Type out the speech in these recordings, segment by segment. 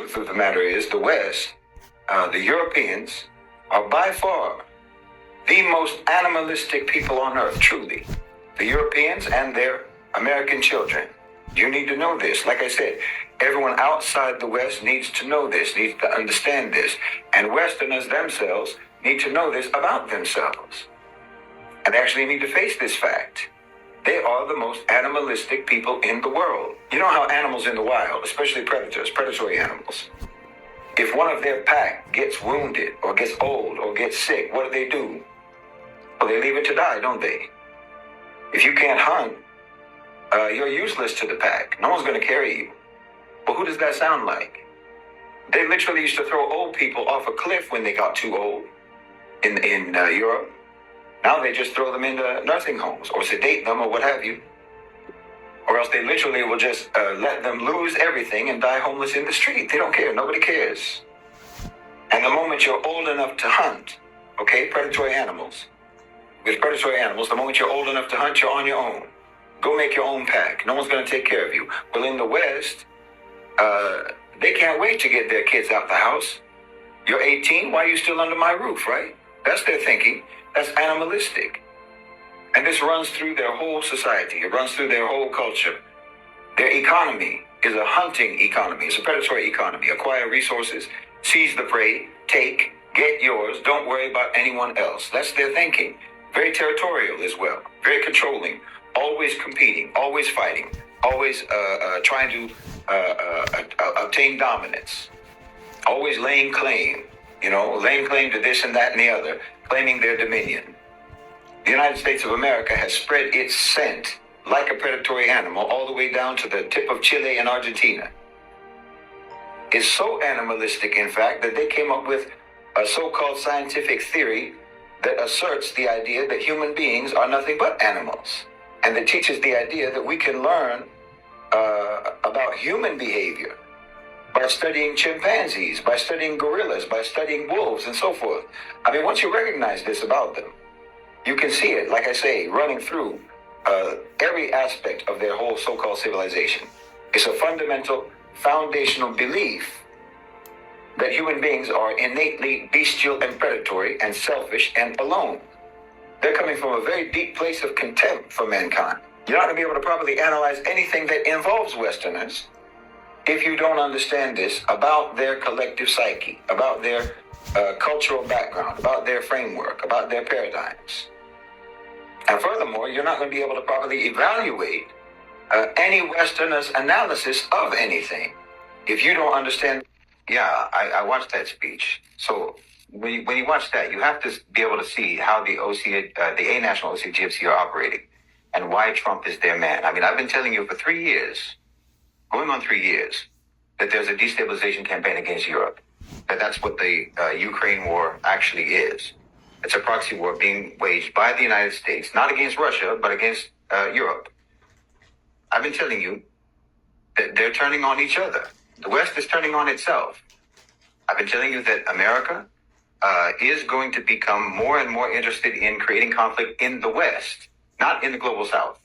Truth of the matter is, the West, the Europeans, are by far the most animalistic people on earth, truly. The Europeans and their American children. You need to know this. Like I said, everyone outside the West needs to know this, needs to understand this. And Westerners themselves need to know this about themselves. And actually need to face this fact. They are the most animalistic people in the world. You know how animals in the wild, especially predators, predatory animals, if one of their pack gets wounded or gets old or gets sick, what do? Well, they leave it to die, don't they? If you can't hunt, you're useless to the pack. No one's going to carry you. But who does that sound like? They literally used to throw old people off a cliff when they got too old in Europe. Now they just throw them into nursing homes or sedate them or what have you. Or else they literally will just let them lose everything and die homeless in the street. They don't care. Nobody cares. And the moment you're old enough to hunt, okay, predatory animals. With predatory animals, the moment you're old enough to hunt, you're on your own. Go make your own pack. No one's going to take care of you. Well, in the West, they can't wait to get their kids out the house. You're 18, why are you still under my roof, right? That's their thinking. That's animalistic. And this runs through their whole society. It runs through their whole culture. Their economy is a hunting economy. It's a predatory economy. Acquire resources, seize the prey, take, get yours, don't worry about anyone else. That's their thinking. Very territorial as well. Very controlling. Always competing. Always fighting. Always trying to obtain dominance. Always laying claim. Laying claim to this and that and the other. Claiming their dominion. The United States of America has spread its scent like a predatory animal all the way down to the tip of Chile and Argentina. It's so animalistic, in fact, that they came up with a so-called scientific theory that asserts the idea that human beings are nothing but animals, and that teaches the idea that we can learn about human behavior by studying chimpanzees, by studying gorillas, by studying wolves, and so forth. I mean, once you recognize this about them, you can see it, like I say, running through every aspect of their whole so-called civilization. It's a fundamental, foundational belief that human beings are innately bestial and predatory and selfish and alone. They're coming from a very deep place of contempt for mankind. You're not going to be able to properly analyze anything that involves Westerners if you don't understand this about their collective psyche, about their cultural background, about their framework, about their paradigms. And furthermore, you're not going to be able to properly evaluate any Westerner's analysis of anything if you don't understand. Yeah, I watched that speech. So when you watch that, you have to be able to see how the A National OCGFC are operating and why Trump is their man. I mean, I've been telling you for 3 years, going on 3 years, that there's a destabilization campaign against Europe. That's what the Ukraine war actually is. It's a proxy war being waged by the United States, not against Russia, but against Europe. I've been telling you that they're turning on each other. The West is turning on itself. I've been telling you that America is going to become more and more interested in creating conflict in the West, not in the global South.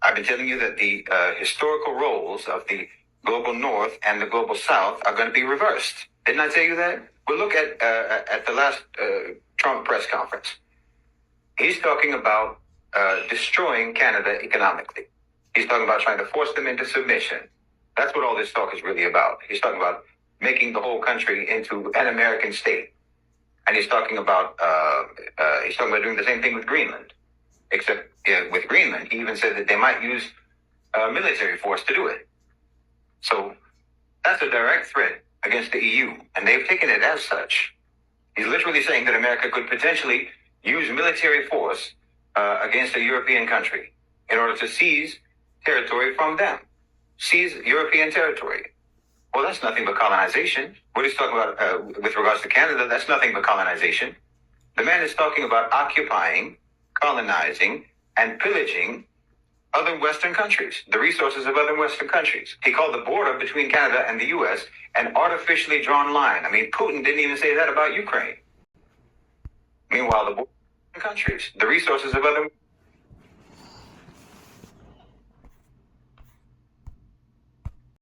I've been telling you that the historical roles of the global North and the global South are going to be reversed. Didn't I tell you that? Well, look at the last Trump press conference. He's talking about destroying Canada economically. He's talking about trying to force them into submission. That's what all this talk is really about. He's talking about making the whole country into an American state. And he's talking about doing the same thing with Greenland. Except with Greenland, he even said that they might use military force to do it. So that's a direct threat against the EU, and they've taken it as such. He's literally saying that America could potentially use military force against a European country in order to seize territory from them. Seize European territory. Well, that's nothing but colonization. What he's talking about with regards to Canada, that's nothing but colonization. The man is talking about occupying, colonizing, and pillaging other Western countries, the resources of other Western countries. He called the border between Canada and the U.S. an artificially drawn line. I mean, Putin didn't even say that about Ukraine. Meanwhile, the border countries, the resources of other